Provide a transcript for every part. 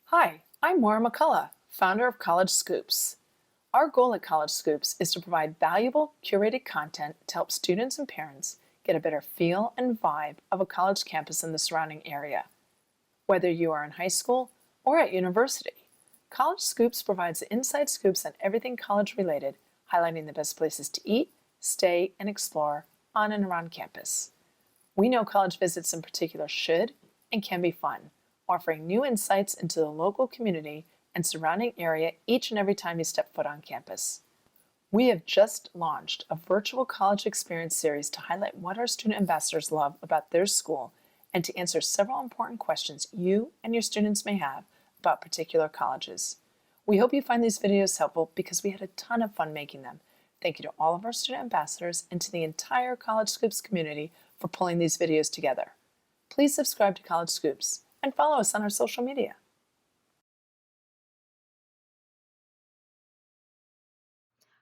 Hi, I'm Maura McCullough, founder of College Scoops. Our goal at College Scoops is to provide valuable, curated content to help students and parents get a better feel and vibe of a college campus and the surrounding area. Whether you are in high school or at university, College Scoops provides the inside scoops on everything college related, highlighting the best places to eat, stay, and explore on and around campus. We know college visits in particular should and can be fun, offering new insights into the local community and surrounding area each and every time you step foot on campus. We have just launched a virtual college experience series to highlight what our student ambassadors love about their school and to answer several important questions you and your students may have about particular colleges. We hope you find these videos helpful because we had a ton of fun making them. Thank you to all of our student ambassadors and to the entire College Scoops community for pulling these videos together. Please subscribe to College Scoops and follow us on our social media.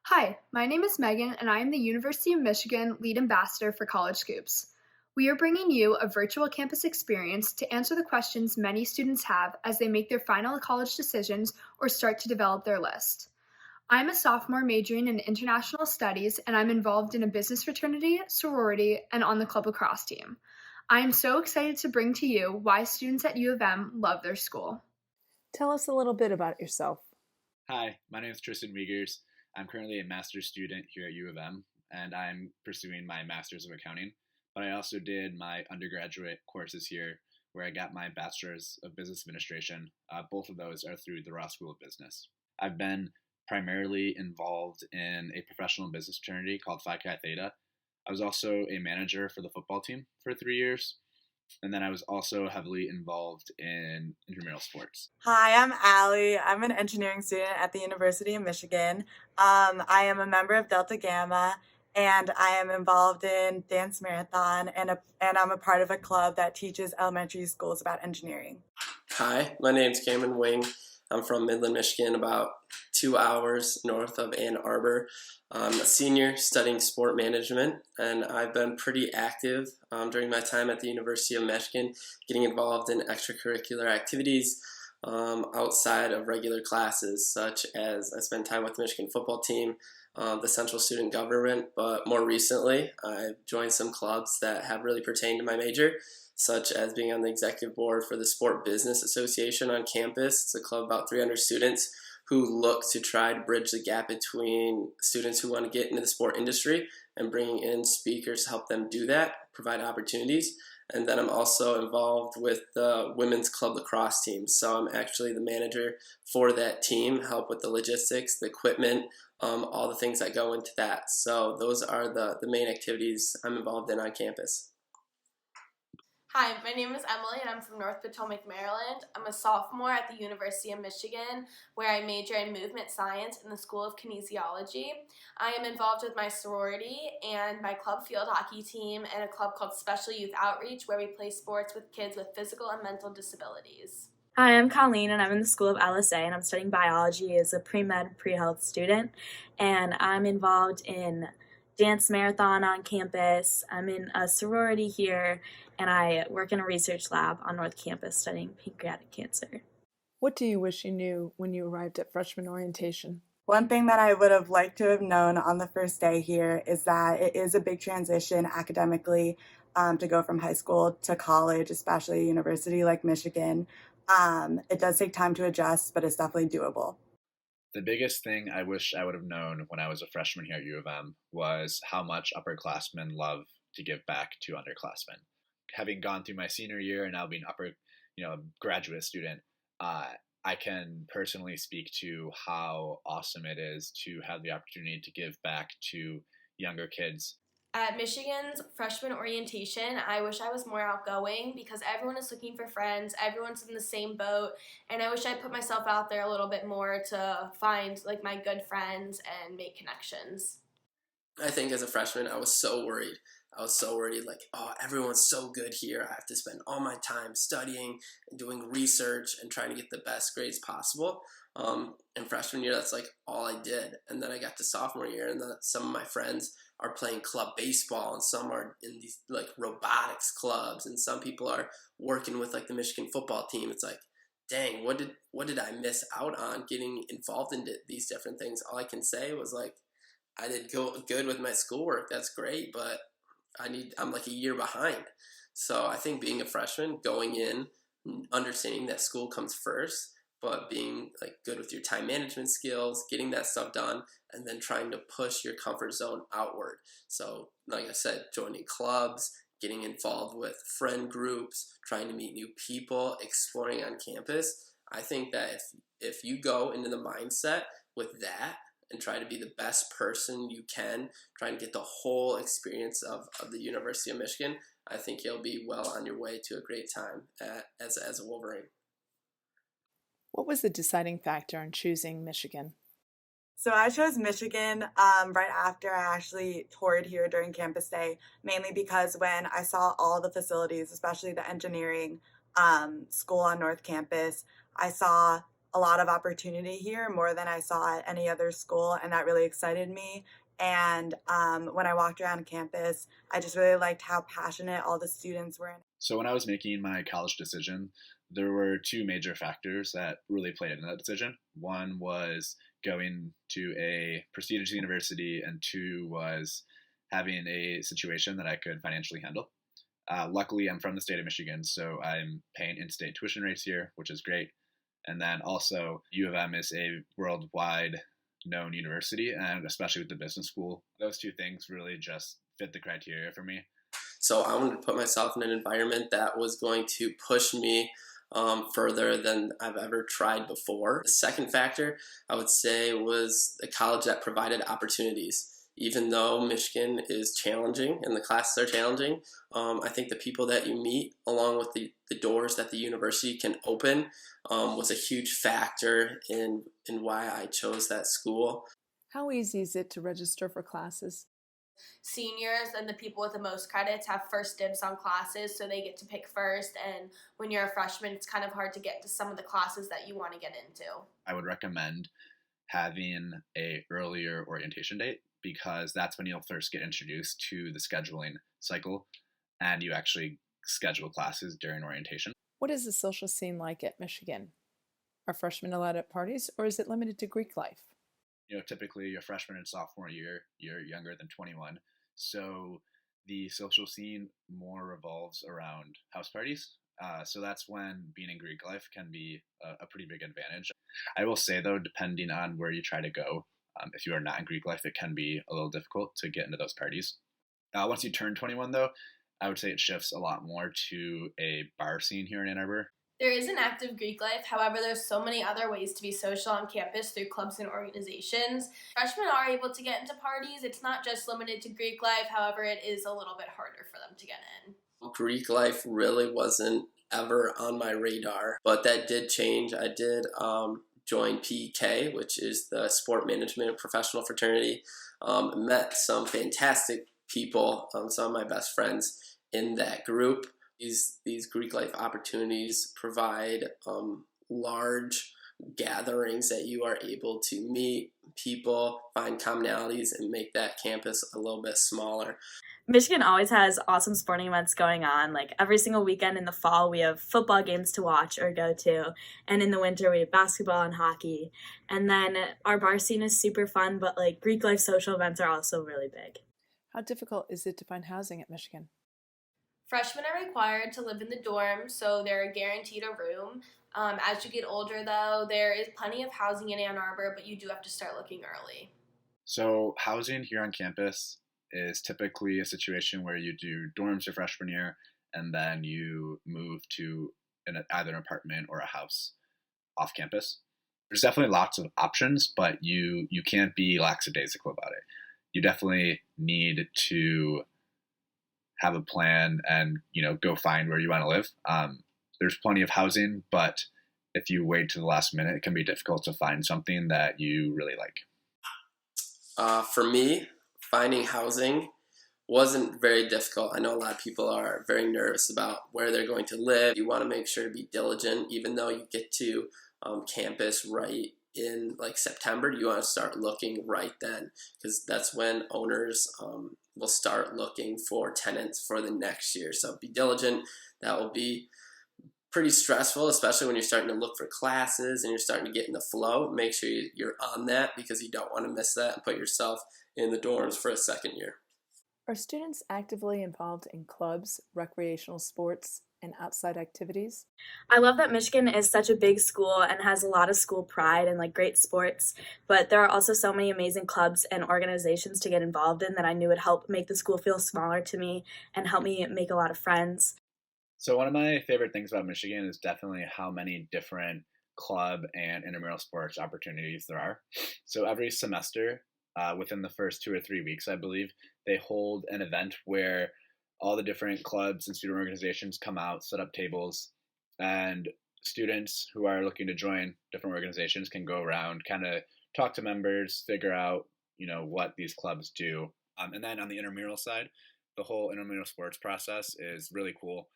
Hi, my name is Megan, and I am the University of Michigan Lead Ambassador for College Scoops. We are bringing you a virtual campus experience to answer the questions many students have as they make their final college decisions or start to develop their list. I'm a sophomore majoring in international studies, and I'm involved in a business fraternity, sorority, and on the club lacrosse team. I am so excited to bring to you why students at U of M love their school. Tell us a little bit about yourself. Hi, my name is Tristin. I'm currently a master's student here at U of M, and I'm pursuing my master's of accounting. But I also did my undergraduate courses here, where I got my bachelor's of business administration. Both of those are through the Ross School of Business. I've been primarily involved in a professional business fraternity called Phi Chi Theta. I was also a manager for the football team for 3 years. And then I was also heavily involved in intramural sports. Hi, I'm Allie. I'm an engineering student at the University of Michigan. I am a member of Delta Gamma, and I am involved in dance marathon, and I'm a part of a club that teaches elementary schools about engineering. Hi, my name's Cameron Wing. I'm from Midland, Michigan, about 2 hours north of Ann Arbor. I'm a senior studying sport management, and I've been pretty active during my time at the University of Michigan, getting involved in extracurricular activities outside of regular classes, such as I spent time with the Michigan football team, the Central Student Government, but more recently I've joined some clubs that have really pertained to my major, such as being on the executive board for the Sport Business Association on campus. It's a club of about 300 students who look to try to bridge the gap between students who want to get into the sport industry and bringing in speakers to help them do that, provide opportunities. And then I'm also involved with the women's club lacrosse team. So I'm actually the manager for that team, help with the logistics, the equipment, all the things that go into that. So those are the main activities I'm involved in on campus. Hi, my name is Emily and I'm from North Potomac, Maryland. I'm a sophomore at the University of Michigan, where I major in movement science in the School of Kinesiology. I am involved with my sorority and my club field hockey team and a club called Special Youth Outreach, where we play sports with kids with physical and mental disabilities. Hi, I'm Colleen, and I'm in the School of LSA, and I'm studying biology as a pre-med, pre-health student, and I'm involved in dance marathon on campus. I'm in a sorority here, and I work in a research lab on North Campus studying pancreatic cancer. What do you wish you knew when you arrived at freshman orientation? One thing that I would have liked to have known on the first day here is that it is a big transition academically to go from high school to college, especially a university like Michigan. It does take time to adjust, but it's definitely doable. The biggest thing I wish I would have known when I was a freshman here at U of M was how much upperclassmen love to give back to underclassmen. Having gone through my senior year and now being graduate student, I can personally speak to how awesome it is to have the opportunity to give back to younger kids. At Michigan's freshman orientation, I wish I was more outgoing because everyone is looking for friends, everyone's in the same boat, and I wish I put myself out there a little bit more to find my good friends and make connections. I think as a freshman, I was so worried. Oh, everyone's so good here. I have to spend all my time studying and doing research and trying to get the best grades possible. In freshman year, that's all I did. And then I got to sophomore year, and some of my friends are playing club baseball, and some are in these like robotics clubs, and some people are working with like the Michigan football team. It's like, dang, what did I miss out on getting involved in these different things? All I can say was like, I did good with my schoolwork. That's great, but I'm like a year behind. So I think being a freshman, going in, understanding that school comes first, but being like good with your time management skills, getting that stuff done, and then trying to push your comfort zone outward. So like I said, joining clubs, getting involved with friend groups, trying to meet new people, exploring on campus. I think that if you go into the mindset with that and try to be the best person you can, trying to get the whole experience of the University of Michigan, I think you'll be well on your way to a great time as a Wolverine. What was the deciding factor in choosing Michigan? So I chose Michigan right after I actually toured here during campus day, mainly because when I saw all the facilities, especially the engineering school on North Campus, I saw a lot of opportunity here, more than I saw at any other school, and that really excited me. And when I walked around campus, I just really liked how passionate all the students were. So when I was making my college decision, there were two major factors that really played into that decision. One was going to a prestigious university, and two was having a situation that I could financially handle. Luckily, I'm from the state of Michigan, so I'm paying in-state tuition rates here, which is great. And then also, U of M is a worldwide known university, and especially with the business school, those two things really just fit the criteria for me. So I wanted to put myself in an environment that was going to push me further than I've ever tried before. The second factor, I would say, was a college that provided opportunities. Even though Michigan is challenging and the classes are challenging, I think the people that you meet, along with the doors that the university can open, was a huge factor in why I chose that school. How easy is it to register for classes? Seniors and the people with the most credits have first dibs on classes, so they get to pick first, and when you're a freshman, it's kind of hard to get to some of the classes that you want to get into. I would recommend having a earlier orientation date, because that's when you'll first get introduced to the scheduling cycle, and you actually schedule classes during orientation. What is the social scene like at Michigan? Are freshmen allowed at parties, or is it limited to Greek life? Typically your freshman and sophomore year, you're younger than 21. So the social scene more revolves around house parties. So that's when being in Greek life can be a pretty big advantage. I will say, though, depending on where you try to go, if you are not in Greek life, it can be a little difficult to get into those parties. Once you turn 21, though, I would say it shifts a lot more to a bar scene here in Ann Arbor. There is an active Greek life, however, there's so many other ways to be social on campus through clubs and organizations. Freshmen are able to get into parties. It's not just limited to Greek life, however, it is a little bit harder for them to get in. Greek life really wasn't ever on my radar, but that did change. I did join PK, which is the Sport Management Professional Fraternity. Met some fantastic people, some of my best friends in that group. These Greek life opportunities provide large gatherings that you are able to meet people, find commonalities, and make that campus a little bit smaller. Michigan always has awesome sporting events going on. Like every single weekend in the fall, we have football games to watch or go to. And in the winter, we have basketball and hockey. And then our bar scene is super fun, but like Greek life social events are also really big. How difficult is it to find housing at Michigan? Freshmen are required to live in the dorm, so they're guaranteed a room. As you get older, though, there is plenty of housing in Ann Arbor, but you do have to start looking early. So housing here on campus is typically a situation where you do dorms your freshman year, and then you move to either an apartment or a house off campus. There's definitely lots of options, but you can't be lackadaisical about it. You definitely need to have a plan and, go find where you want to live. There's plenty of housing, but if you wait to the last minute, it can be difficult to find something that you really like. For me, finding housing wasn't very difficult. I know a lot of people are very nervous about where they're going to live. You want to make sure to be diligent, even though you get to campus right in like September, you want to start looking right then, because that's when owners will start looking for tenants for the next year. So be diligent. That will be pretty stressful, especially when you're starting to look for classes and you're starting to get in the flow. Make sure you're on that, because you don't want to miss that and put yourself in the dorms for a second year. Are students actively involved in clubs, recreational sports, and outside activities? I love that Michigan is such a big school and has a lot of school pride and like great sports, but there are also so many amazing clubs and organizations to get involved in that I knew would help make the school feel smaller to me and help me make a lot of friends. So one of my favorite things about Michigan is definitely how many different club and intramural sports opportunities there are. So every semester, within the first 2 or 3 weeks, I believe, they hold an event where all the different clubs and student organizations come out, set up tables, and students who are looking to join different organizations can go around, kind of talk to members, figure out, what these clubs do. And then on the intramural side, the whole intramural sports process is really cool.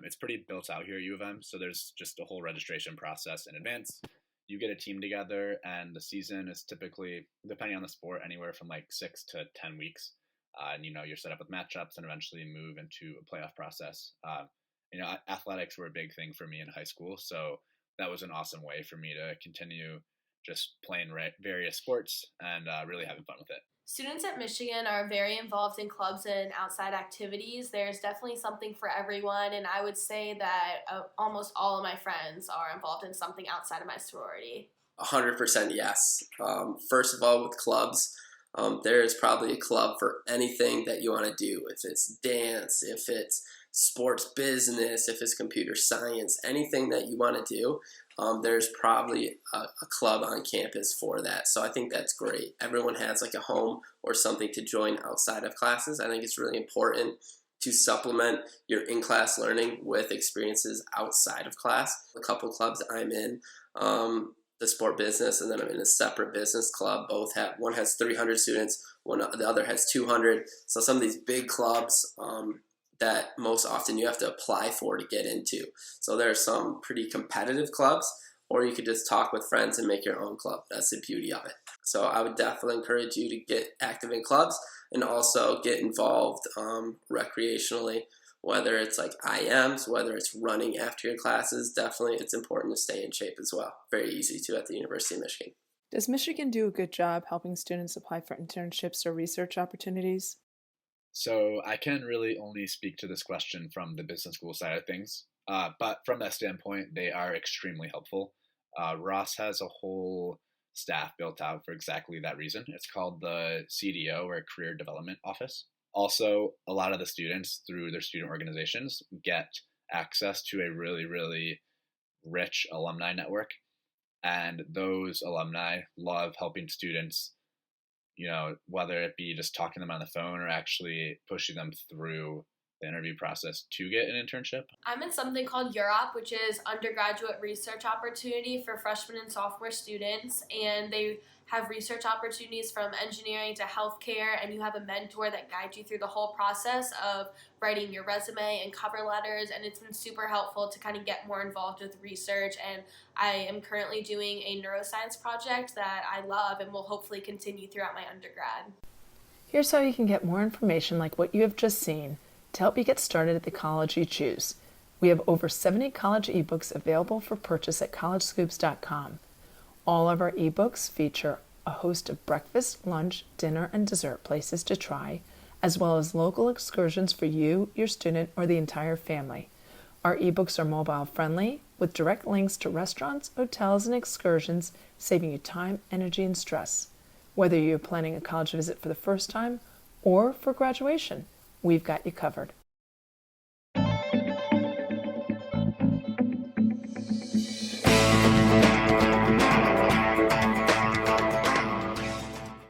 It's pretty built out here at U of M, so there's just a whole registration process in advance. You get a team together, and the season is typically, depending on the sport, anywhere from like 6 to 10 weeks. And you're set up with matchups and eventually move into a playoff process. Athletics were a big thing for me in high school, so that was an awesome way for me to continue just playing various sports and really having fun with it. Students at Michigan are very involved in clubs and outside activities. There's definitely something for everyone, and I would say that almost all of my friends are involved in something outside of my sorority. 100% yes. First of all, with clubs, there is probably a club for anything that you want to do. If it's dance, if it's sports business, if it's computer science, anything that you want to do, there's probably a club on campus for that. So I think that's great. Everyone has like a home or something to join outside of classes. I think it's really important to supplement your in-class learning with experiences outside of class. A couple clubs I'm in, the sport business, and then I'm in a separate business club. One has 300 students, the other has 200. So some of these big clubs that most often you have to apply for to get into. So there are some pretty competitive clubs, or you could just talk with friends and make your own club. That's the beauty of it. So I would definitely encourage you to get active in clubs and also get involved recreationally, whether it's like IMs, whether it's running after your classes. Definitely it's important to stay in shape as well. Very easy to at the University of Michigan. Does Michigan do a good job helping students apply for internships or research opportunities? So I can really only speak to this question from the business school side of things. But from that standpoint, they are extremely helpful. Ross has a whole staff built out for exactly that reason. It's called the CDO, or Career Development Office. Also, a lot of the students, through their student organizations, get access to a really, really rich alumni network. And those alumni love helping students, whether it be just talking to them on the phone or actually pushing them through the interview process to get an internship. I'm in something called UROP, which is undergraduate research opportunity for freshman and sophomore students, and they have research opportunities from engineering to healthcare, and you have a mentor that guides you through the whole process of writing your resume and cover letters, and it's been super helpful to kind of get more involved with research. And I am currently doing a neuroscience project that I love and will hopefully continue throughout my undergrad. Here's how you can get more information like what you have just seen to help you get started at the college you choose. We have over 70 college ebooks available for purchase at collegescoops.com. All of our ebooks feature a host of breakfast, lunch, dinner, and dessert places to try, as well as local excursions for you, your student, or the entire family. Our ebooks are mobile friendly with direct links to restaurants, hotels, and excursions, saving you time, energy, and stress. Whether you're planning a college visit for the first time or for graduation, we've got you covered.